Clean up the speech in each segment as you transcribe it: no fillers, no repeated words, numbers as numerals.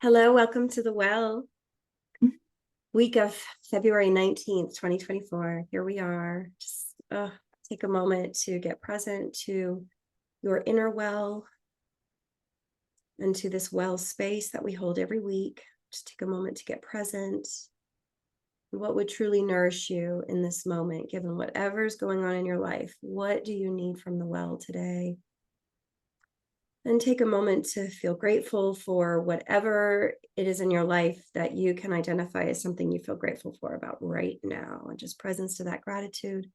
Hello, welcome to the Well. Week of February 19th, 2024. Here we are. Just take a moment to get present to your inner well and to this well space that we hold every week. Just take a moment to get present. What would truly nourish you in this moment, given whatever's going on in your life? What do you need from the well today? And take a moment to feel grateful for whatever it is in your life that you can identify as something you feel grateful for about right now, and just presence to that gratitude.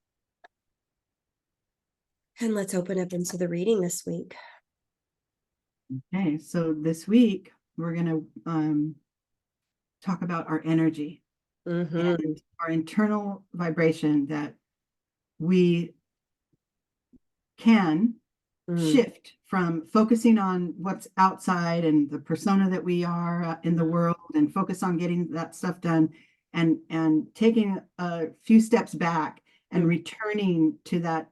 And let's open up into the reading this week. Okay, so this week we're going to talk about our energy and our internal vibration that we can shift from focusing on what's outside and the persona that we are in the world, and focus on getting that stuff done, and taking a few steps back and returning to that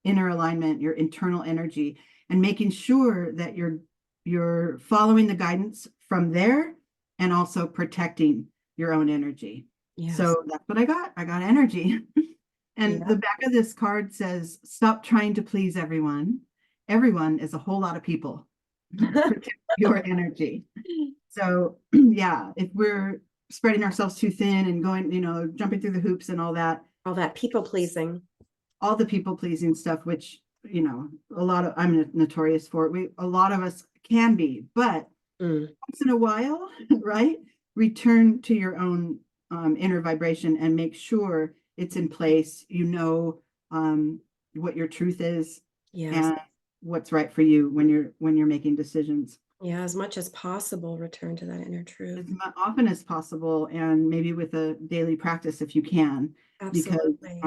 inner alignment, your internal energy, and making sure that you're following the guidance from there and also protecting your own energy. Yes. So that's what I got. I got energy. And the back of this card says, stop trying to please everyone. Everyone is a whole lot of people. Protect your energy. So yeah, if we're spreading ourselves too thin and going, jumping through the hoops and all that people pleasing, all the people pleasing stuff, which, I'm notorious for it. A lot of us can be, but once in a while, right? Return to your own inner vibration and make sure it's in place. What your truth is, and what's right for you when you're making decisions. Yeah, as much as possible, return to that inner truth. As often as possible, and maybe with a daily practice if you can. Absolutely.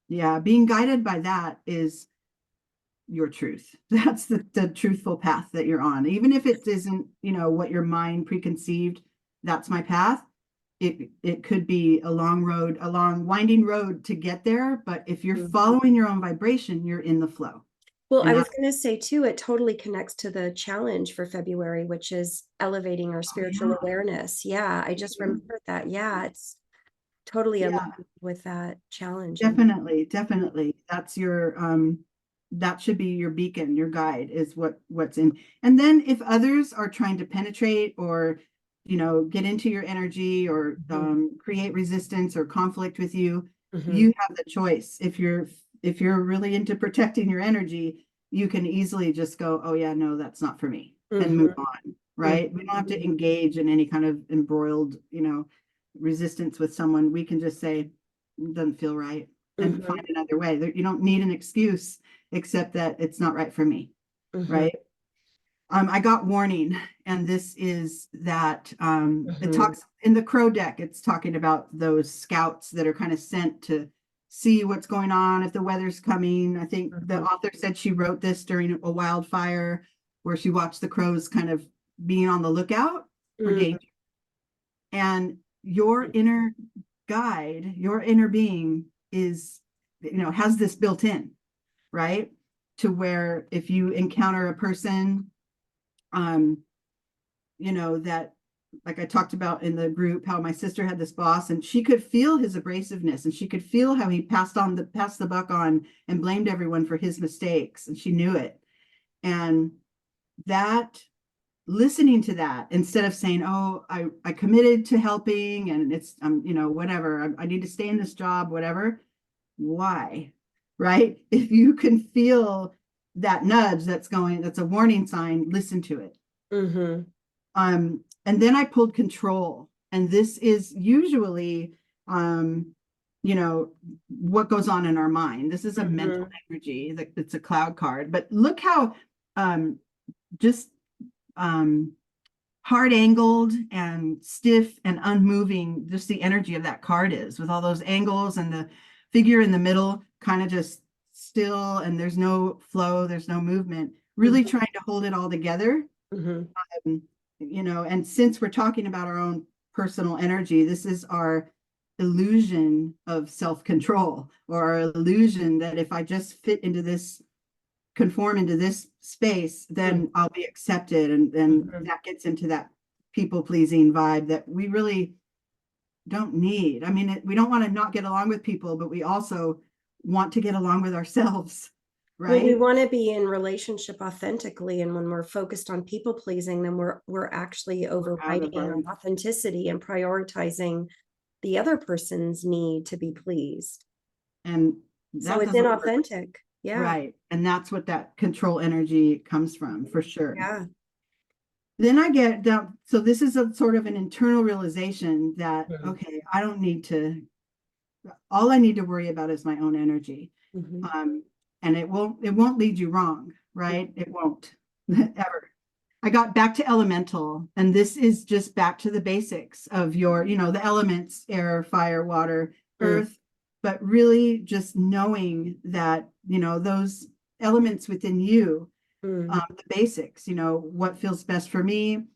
Because being guided by that is your truth. That's the truthful path that you're on. Even if it isn't, what your mind preconceived, that's my path. It could be a long winding road to get there. But if you're following your own vibration, you're in the flow. Well, I was going to say too, it totally connects to the challenge for February, which is elevating our spiritual awareness. Yeah, I just remembered that. Yeah, it's totally aligned with that challenge. Definitely. That's that should be your beacon, your guide, is what's in. And then if others are trying to penetrate or, get into your energy or create resistance or conflict with you, you have the choice. If you're really into protecting your energy, you can easily just go, oh yeah, no, that's not for me, and move on, right? We don't have to engage in any kind of embroiled, resistance with someone. We can just say, it doesn't feel right, and find another way. You don't need an excuse except that it's not right for me, right? I got warning, and this is that it talks in the Crow deck. It's talking about those scouts that are kind of sent to see what's going on, if the weather's coming. I think the author said she wrote this during a wildfire where she watched the crows kind of being on the lookout for danger. And your inner guide, your inner being is, has this built in, right? To where if you encounter a person, that, like I talked about in the group, how my sister had this boss and she could feel his abrasiveness, and she could feel how he passed the buck on and blamed everyone for his mistakes, and she knew it. And that, listening to that instead of saying, oh, I committed to helping and it's whatever, I need to stay in this job, whatever. Why? Right? If you can feel that nudge that's a warning sign, listen to it. And then I pulled control, and this is usually what goes on in our mind. This is a mental energy. It's a cloud card, but look how just hard angled and stiff and unmoving just the energy of that card is, with all those angles, and the figure in the middle kind of just still, and there's no flow, there's no movement, really trying to hold it all together. And since we're talking about our own personal energy, this is our illusion of self-control, or our illusion that if I just conform into this space, then I'll be accepted. And then that gets into that people-pleasing vibe that we really don't need. I mean, we don't want to not get along with people, but we also want to get along with ourselves, Well, we right? want to be in relationship authentically, and when we're focused on people pleasing, then we're actually Out of overriding our, our authenticity and prioritizing the other person's need to be pleased. and So that it's doesn't work. inauthentic. Yeah. Right. And that's what that control energy comes from, for sure. Yeah. Then I get down. So this is a sort of an internal realization that, Mhm. okay, I don't need to, all I need to worry about is my own energy. Mhm. And it won't lead you wrong, right? It won't ever. I got back to elemental, and this is just back to the basics of your, the elements, air, fire, water, Mm. earth, but really just knowing that, those elements within you, Mm. the basics, what feels best for me,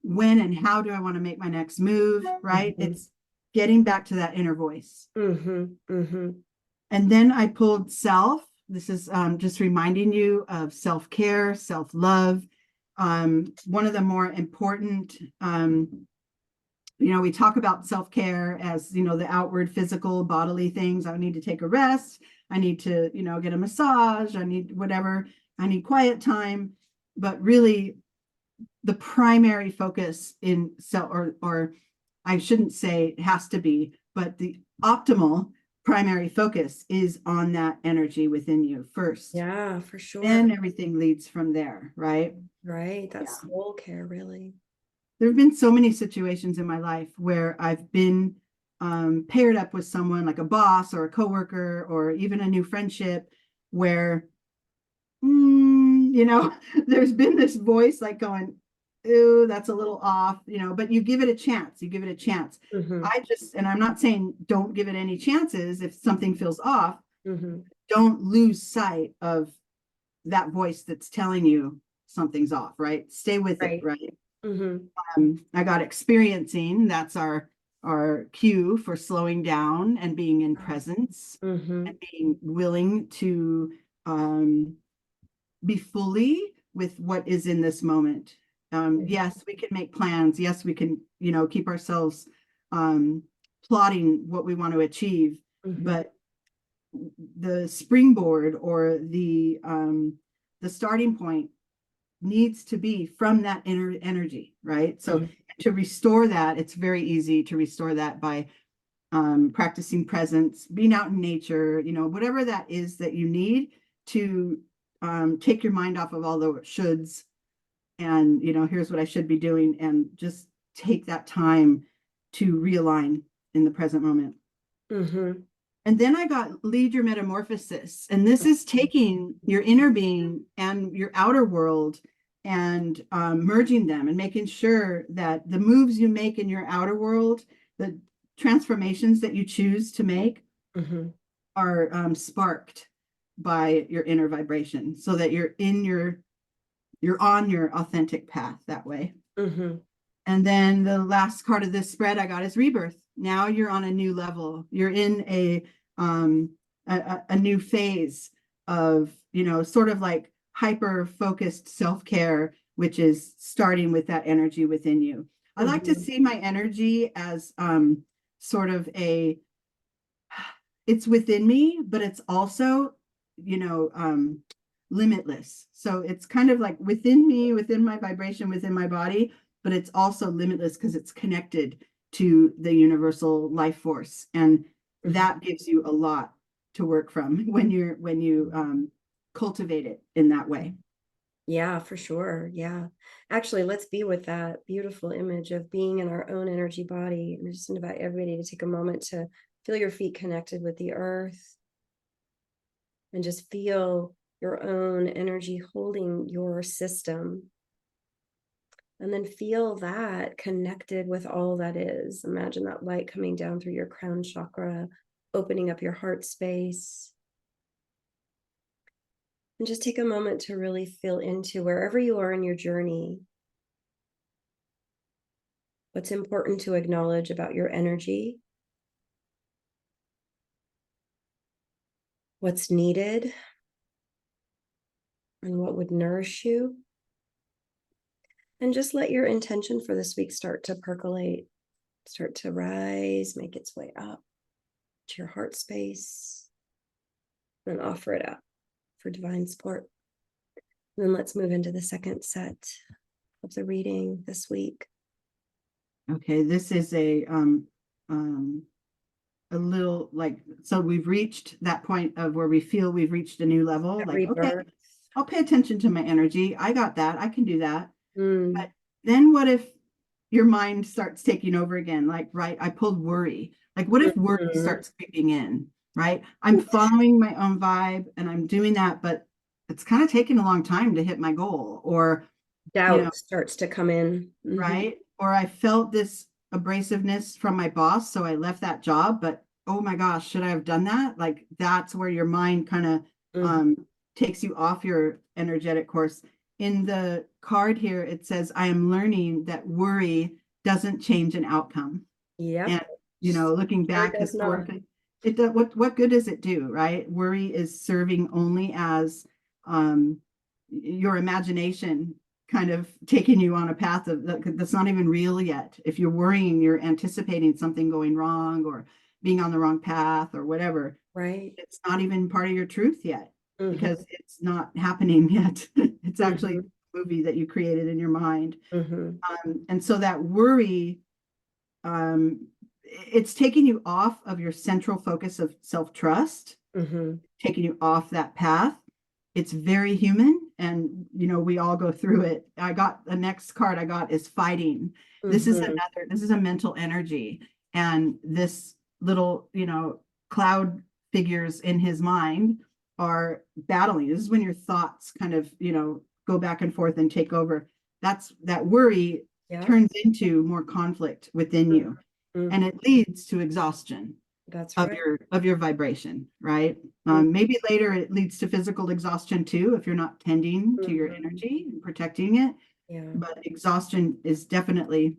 when and how do I want to make my next move, right? Mhm. It's getting back to that inner voice. Mhm. Mhm. And then I pulled self. This is just reminding you of self-care, self-love. One of the more important, we talk about self-care as, the outward physical bodily things. I need to take a rest. I need to, get a massage. I need whatever. I need quiet time. But really, the primary focus in self, or I shouldn't say it has to be, but the optimal primary focus is on that energy within you first. Yeah, for sure. Then everything leads from there, right? Right. Yeah. That's soul care, really. There have been so many situations in my life where I've been paired up with someone like a boss or a coworker or even a new friendship where, there's been this voice like going, ooh, that's a little off, but you give it a chance. You give it a chance. Mhm. And I'm not saying don't give it any chances if something feels off. Mhm. Don't lose sight of that voice that's telling you something's off, right? Stay with it, Right. right? Mhm. I got experiencing. That's our cue for slowing down and being in presence and Mhm. being willing to be fully with what is in this moment. Yes, we can make plans. Yes, we can, keep ourselves plotting what we want to achieve, Mhm. but the springboard or the starting point needs to be from that inner energy, right? So Mhm. to restore that, it's very easy to restore that by practicing presence, being out in nature, whatever that is that you need to take your mind off of all the shoulds and, here's what I should be doing, and just take that time to realign in the present moment. Mhm. And then I got lead your metamorphosis. And this is taking your inner being and your outer world and merging them and making sure that the moves you make in your outer world, the transformations that you choose to make Mhm. are sparked by your inner vibration so that you're on your authentic path that way. Mhm. And then the last card of this spread I got is rebirth. Now you're on a new level. You're in a new phase of, sort of like hyper focused self-care, which is starting with that energy within you. I like to Mhm. see my energy as sort of it's within me, but it's also, limitless. So it's kind of like within me, within my vibration, within my body, but it's also limitless because it's connected to the universal life force. And Mhm. that gives you a lot to work from when you cultivate it in that way. Yeah, for sure. Yeah. Actually, let's be with that beautiful image of being in our own energy body. And I just invite everybody to take a moment to feel your feet connected with the earth and just feel your own energy holding your system. And then feel that connected with all that is. Imagine that light coming down through your crown chakra, opening up your heart space. And just take a moment to really feel into wherever you are in your journey, what's important to acknowledge about your energy, what's needed, and what would nourish you. And just let your intention for this week start to percolate, start to rise, make its way up to your heart space, and offer it up for divine support. And then let's move into the second set of the reading this week. Okay, this is a little like, so we've reached that point of where we feel we've reached a new level. That Like, okay, rebirth. I'll pay attention to my energy. I got that. I can do that. Mm. But then what if your mind starts taking over again? Like, right, I pulled worry. Like, what if worry Mhm. starts creeping in, right? I'm following my own vibe and I'm doing that, but it's kind of taking a long time to hit my goal, or, you know, Doubt starts to come in. Mhm. right? Or I felt this abrasiveness from my boss, so I left that job, but oh my gosh, should I have done that? Like, that's where your mind kind of Mhm. takes you off your energetic course. In the card here, it says, I am learning that worry doesn't change an outcome. Yep. And, you know, looking Sure back does not. historically, it does, what good does it do, right? Worry is serving only as your imagination kind of taking you on a path of that's not even real yet. If you're worrying, you're anticipating something going wrong or being on the wrong path or whatever. Right. It's not even part of your truth yet Mhm. because it's not happening yet. It's actually Mhm. a movie that you created in your mind. Mhm. And so that worry, it's taking you off of your central focus of self-trust, Mhm. taking you off that path. It's very human, and you know, we all go through it. I got the next card I got is fighting. Mhm. This is a mental energy, and this little, you know, cloud figures in his mind are battling. This is when your thoughts kind of, you know, go back and forth and take over. That's that worry Yep. turns into more conflict within you, Mhm. and it leads to exhaustion That's right. of your vibration, right? Mhm. Maybe later it leads to physical exhaustion too if you're not tending to your Mhm. energy and protecting it. Yeah. But exhaustion is definitely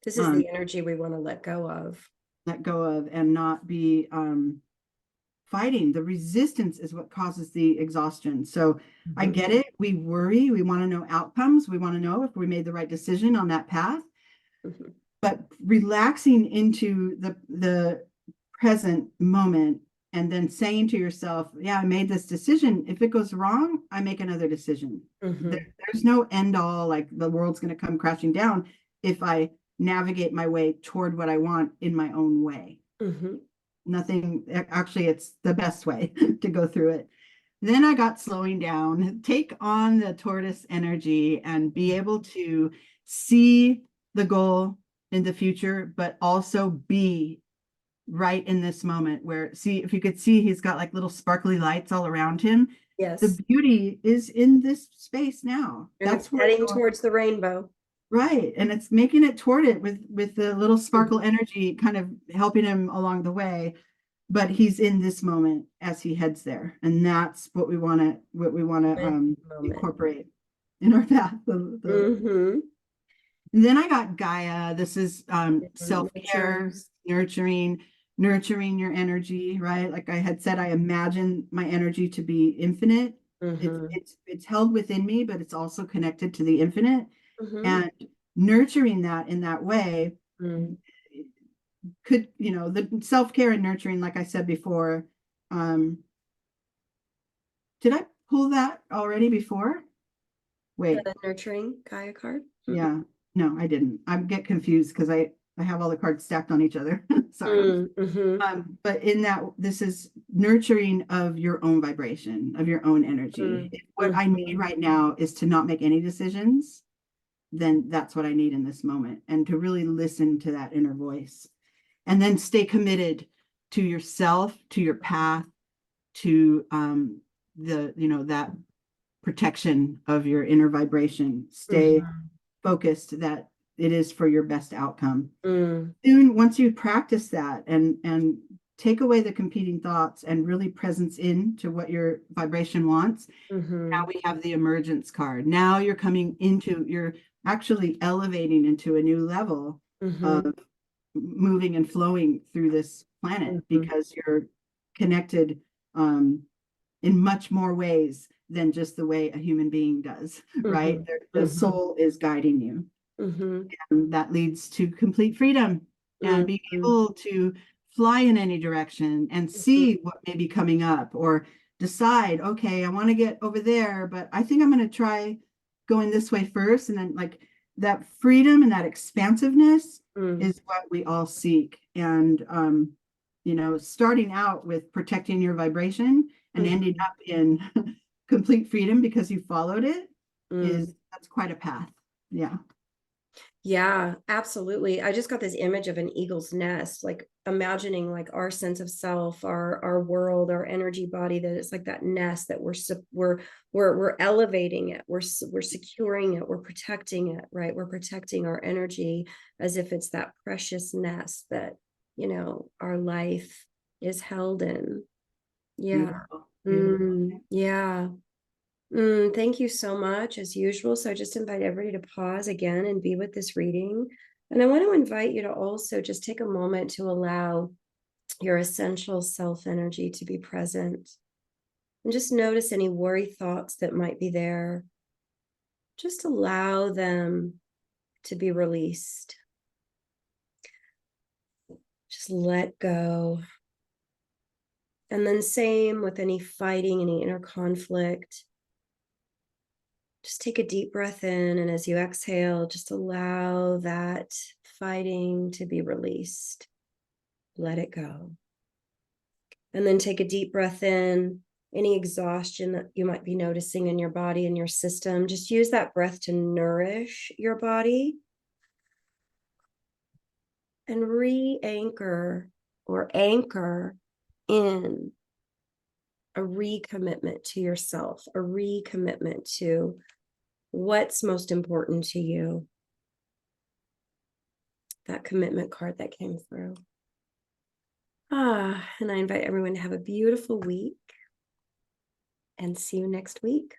This is um, the energy we want to let go of. let go of and not be fighting. The resistance is what causes the exhaustion. So I Mhm. get it. We worry. We want to know outcomes. We want to know if we made the right decision on that path. Mhm. But relaxing into the present moment and then saying to yourself, yeah, I made this decision. If it goes wrong, I make another decision. Mhm. There's no end all, like the world's going to come crashing down if I navigate my way toward what I want in my own way. Mhm. Nothing, actually, it's the best way to go through it. Then I got slowing down, take on the tortoise energy and be able to see the goal in the future, but also be right in this moment where, see, if you could see, he's got like little sparkly lights all around him. The Yes. beauty is in this space now. And it's That's where heading towards the rainbow. right, and it's making it toward it with the little Mhm. sparkle energy kind of helping him along the way, but he's in this moment as he heads there, and that's what we want to Moment. incorporate in our path. Mhm. And then I got Gaia. This is Nurturing. self-care, nurturing your energy, right? Like I had said, I imagine my energy to be infinite. Mhm. It's held within me, but it's also connected to the infinite. Mhm. And nurturing that in that way Mhm. could, you know, the self-care and nurturing, like I said before. um did I pull that already before? Wait, The nurturing Gaia card. Mhm. yeah, no, I didn't. I get confused because I have all the cards stacked on each other. Sorry. Mhm. But in that, this is nurturing of your own vibration, of your own energy. If what I need Mhm. right now is to not make any decisions, then that's what I need in this moment, and to really listen to that inner voice, and then stay committed to yourself, to your path, to the, you know, that protection of your inner vibration. Stay Mhm. focused that it is for your best outcome. Mm. Soon, once you practice that and take away the competing thoughts and really presence into what your vibration wants, now Mhm. we have the emergence card. Now you're actually elevating into a new level of Mhm. moving and flowing through this planet Mhm. because you're connected um, in much more ways than just the way a human being does, right? Mhm. The Mhm. soul is guiding you. Mhm. And that leads to complete freedom and being Mhm. able to fly in any direction and Mhm. see what may be coming up, or decide, okay, I want to get over there, but I think I'm going to try going this way first. And then, like, that freedom and that expansiveness Mm. is what we all seek. And, starting out with protecting your vibration and ending Mhm. up in complete freedom because you followed it Mm. that's quite a path. Yeah. Yeah, absolutely. I just got this image of an eagle's nest, like imagining like our sense of self, our world, our energy body, that it's like that nest that we're elevating it, we're securing it, we're protecting it, right? We're protecting our energy as if it's that precious nest that, our life is held in. Yeah. Beautiful, beautiful. Yeah. Thank you so much, as usual. So I just invite everybody to pause again and be with this reading. And I want to invite you to also just take a moment to allow your essential self energy to be present. And just notice any worry thoughts that might be there. Just allow them to be released. Just let go. And then, same with any fighting, any inner conflict. Just take a deep breath in, and as you exhale, just allow that fighting to be released. Let it go. And then take a deep breath in. Any exhaustion that you might be noticing in your body and your system, just use that breath to nourish your body and re-anchor or anchor in a recommitment to yourself, a recommitment to what's most important to you. That commitment card that came through. And I invite everyone to have a beautiful week and see you next week.